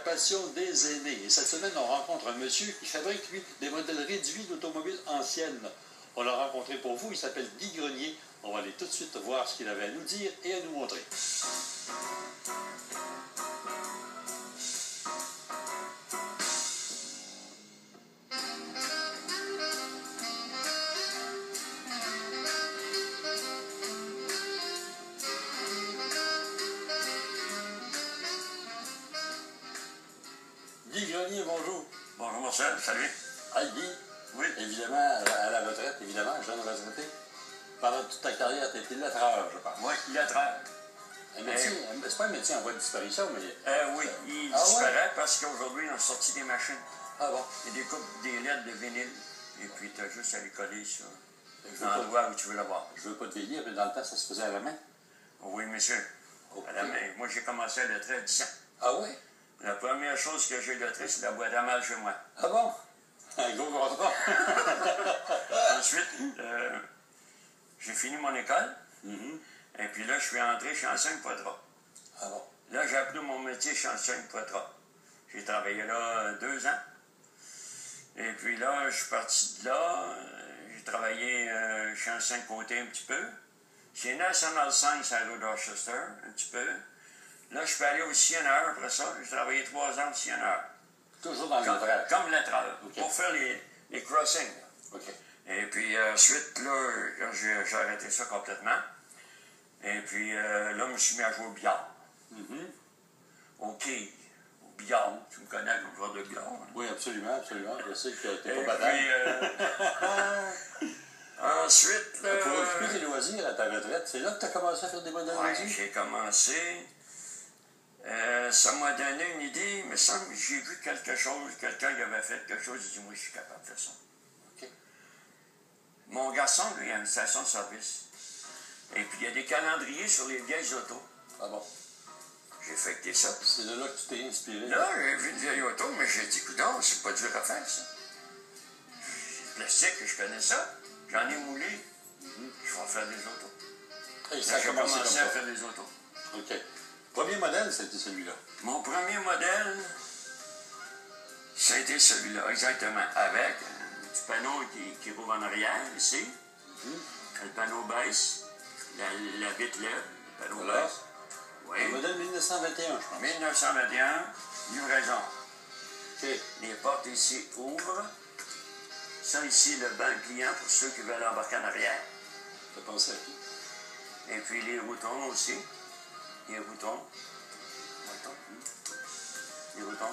passion des aînés. Et cette semaine, on rencontre un monsieur qui fabrique, lui, des modèles réduits d'automobiles anciennes. On l'a rencontré pour vous, il s'appelle Guy Grenier. On va aller tout de suite voir ce qu'il avait à nous dire et à nous montrer. Guy Grenier, bonjour. Bonjour Marcel, salut. Ah, Guy, Oui. évidemment, à la retraite, évidemment, jeune retraité. Pendant toute ta carrière, tu étais lettreur, je pense. Oui, lettreur. Un métier, c'est pas un métier en voie de disparition, mais... Oui, il Ah disparaît ouais? parce qu'aujourd'hui, on a sorti des machines. Ah bon? Il y a des coupes, des lettres de vinyle. Et puis, tu as juste à les coller sur Je veux pas- l'endroit où tu veux l'avoir. Je veux pas te vieillir, mais dans le temps, ça se faisait à la main. Oui, monsieur. Ok. À la main. Moi, j'ai commencé à lettrer à 10 ans. Ah oui? La première chose que j'ai lettrée, c'est la boîte à mal chez moi. Ah bon? Un gros contrat. Ensuite, j'ai fini mon école. Mhm. Et puis là, je suis entré chez Enseigne Poitras. Ah bon? Là, j'ai appris mon métier chez Enseigne Poitras. J'ai travaillé là 2 ans. Et puis là, je suis parti de là. J'ai travaillé chez Enseigne Côté un petit peu. Chez National Science à Road Rochester, un petit peu. Là, je suis allé au CNR après ça. J'ai travaillé 3 ans au CNR. Toujours dans le Comme, lettrage. comme lettreur, Ok. pour faire les crossings. OK. Et puis ensuite, là, j'ai arrêté ça complètement. Et puis là, je me suis mis à jouer au billard. Mhm. Au quai, au billard. Tu me connais comme joueur de billard. Hein? Oui, absolument, absolument. Je sais que tu Et n'es pas bataille. puis, ensuite, là, Pour occuper tes loisirs à ta retraite, c'est là que tu as commencé à faire des modèles ouais, réduits? j'ai commencé. Ça m'a donné une idée. Il me semble que j'ai vu quelque chose, quelqu'un qui avait fait quelque chose, il dit, moi, je suis capable de faire ça. OK. Mon garçon, lui, a une station de service. Et puis, il y a des calendriers sur les vieilles autos. Ah bon? J'ai effectué ça. C'est de là que tu t'es inspiré. Là, j'ai vu une vieille auto, mais j'ai dit, coudonc, c'est pas dur à faire, ça. C'est plastique, je connais ça. J'en ai moulé. Je vais faire des autos. Et Là, ça a j'ai commencé comme commencé ça. à faire des autos. OK. Premier modèle, c'était celui-là. Mon premier modèle, ça a été celui-là, exactement, avec un petit panneau qui rouvre en arrière, ici. Le panneau baisse, la vitre lève, le panneau Voilà. baisse. Oui. Un modèle 1921, je pense. 1921, livraison. OK. Les portes ici ouvrent. Ça ici, le banc client pour ceux qui veulent embarquer en arrière. Tu as pensé à qui? Et puis les routons aussi. Les routons. Les routons.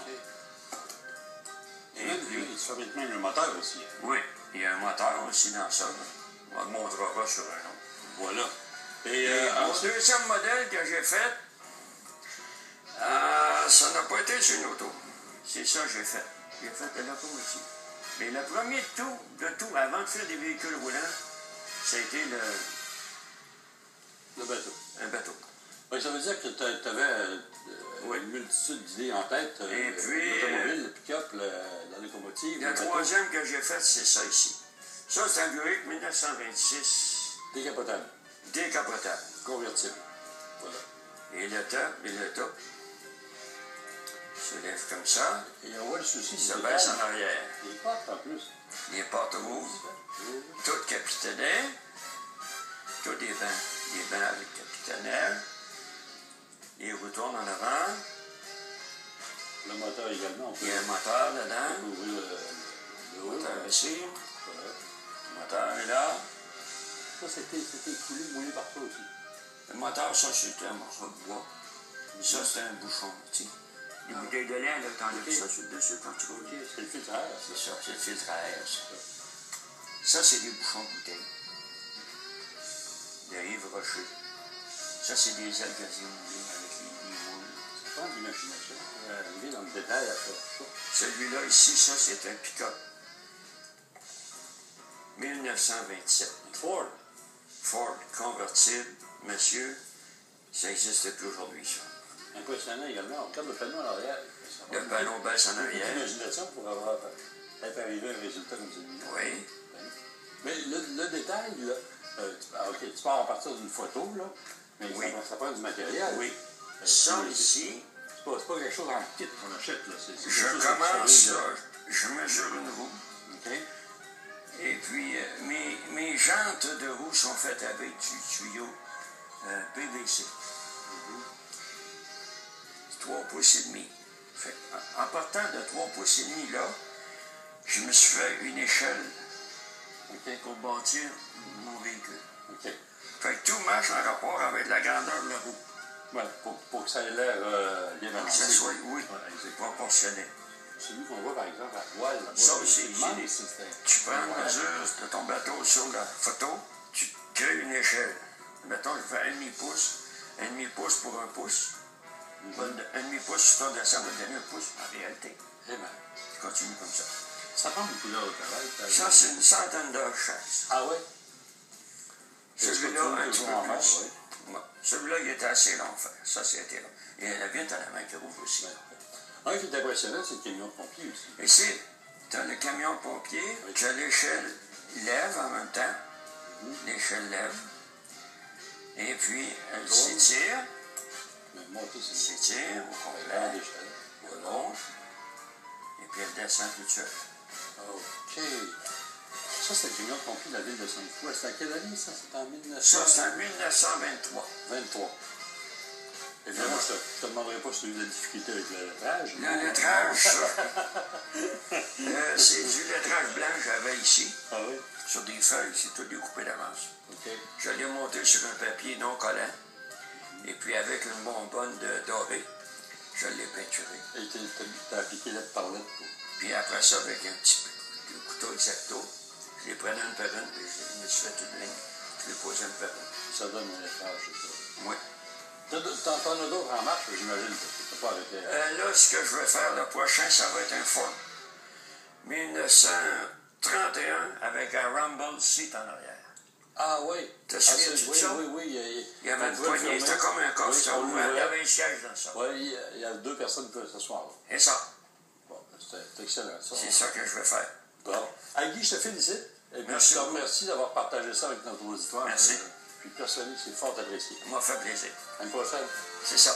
Et même, il se fabrique même le moteur aussi. Oui, il y a un moteur aussi dans ça. On le montrera sur un autre. Voilà. Et Mon ensuite, deuxième modèle que j'ai fait, ça n'a pas été sur une auto. C'est ça que j'ai fait. J'ai fait de l'automotive. Mais le premier de tout, avant de faire des véhicules roulants, ça a été le bateau. un bateau. Oui, ça veut dire que tu avais Oui. une multitude d'idées en tête. Et puis, l'automobile, le pick-up, la locomotive. Le bateau. troisième que j'ai fait, c'est ça ici. Ça, c'est un Buick 1926, Décapotable. décapotable. Convertible. Voilà. Et le top se lève comme ça, Et on voit le souci ça du baisse détail. en arrière. Les portes en plus. Les portes ouvrent, tout capitonné, tout des bancs avec capitonnel, les roues tournent en avant, Le moteur également. On peut il y a un moteur dedans, ouvrir le haut. moteur ici, Voilà. le moteur est là. Ça, c'était coulé, moulé partout aussi. Le moteur, ça, c'était un morceau de bois. Ça, c'était un bouchon, tu sais. Les bouteilles de lait, là, t'enlèves Ok. ça sur le dessus quand tu roules. OK, c'est le filtre à air, C'est ça, c'est le filtre à air, ça. Ça, c'est des bouchons de bouteilles. De Yves Rocher. Ça, c'est des ailes gazées moulées avec les moules. C'est pas l'imagination. Arriver dans le détail à faire tout ça. Celui-là, ici, ça, c'est un pick-up. 1927. Ford. Ford, convertible, monsieur. Ça n'existe plus aujourd'hui, ça. Impressionnant également. On regarde le panneau à l'arrière. Le panneau baisse en Beaucoup arrière. d'imagination pour avoir peut-être arrivé à un résultat comme celui-là. Oui. Mais le détail, là, OK, tu pars à partir d'une photo, là, mais Oui. ça prend du matériel. Oui. Ça, ici, C'est pas quelque chose en kit qu'on achète, là. C'est Je quelque chose commence, là. je mesure une roue. OK. Et puis, mes jantes de roue sont faites avec du tuyau PVC. 3 pouces et demi. Fait, en partant de 3 pouces et demi, là, je me suis fait une échelle pour bâtir mon véhicule. OK. Fait que tout marche en rapport avec la grandeur de la roue. Ouais, pour que ça ait l'air bien Que balancé. ça soit, oui, Ouais, proportionné. celui qu'on voit, par exemple, à voile, là-bas. Ça aussi, c'est tu prends la mesure de ton bateau sur la photo, tu crées une échelle. Mettons, je fais 1,5 pouce, 1,5 pouce pour 1 pouce. 1,5 pouce, si tu descends, va te donner 1 pouce en réalité. Eh bien, Tu continues comme ça. ça prend beaucoup d'heures de travail. Ça, c'est une centaine d'heures chaque. Ah ouais? Celui-là, un petit peu plus. Ouais. Celui-là, il était assez long à faire. Ça, c'était long. Et la vitre à la main qui roule aussi. Un qui est impressionnant, c'est le camion de pompier aussi. Ici, tu as le camion pompier, tu as l'échelle lève en même temps. L'échelle lève. Et puis, elle s'étire. S'étire au complet. Voilà. Et puis, elle descend toute seule. OK. Ça, c'est le camion de pompier de la ville de Sainte-Foy. C'est à quelle année, ça? C'est en 1923. Ça, c'est en 1923. 23. Évidemment, je ne te demanderai pas si tu as eu de la difficulté avec le lettrage. Le lettrage, c'est du lettrage blanc que j'avais ici. Ah oui? Sur des feuilles, c'est tout découpé d'avance. OK. Je l'ai monté sur un papier non collant. Et puis avec une bonbonne dorée, je l'ai peinturé. Et tu as appliqué lettre par lettre. Puis après ça, avec un petit couteau exacto, je les prenais une par une, puis je me suis fait une ligne. Je les posais une par une. Ça donne un lettrage, c'est ça? Oui. T'en as d'autres en marche, j'imagine. Tu pas arrêté. Là, ce que je vais faire, le prochain, ça va être un Ford 1931 avec un rumble seat en arrière. Ah oui. T'as souviens de ça? Oui. Il y avait une poignée, c'était comme un coffre, ça ouvrait, il y avait un siège dans ça. Oui, il y a 2 personnes qui peuvent s'asseoir. Et ça. Bon, c'est excellent, ça. C'est ça que je vais faire. Bon. Guy, je te félicite. Et puis, Merci. je te remercie d'avoir partagé ça avec notre auditoire. Merci. Puis persuadé que c'est fort apprécié. Ça m'a fait plaisir. À une prochaine. C'est ça.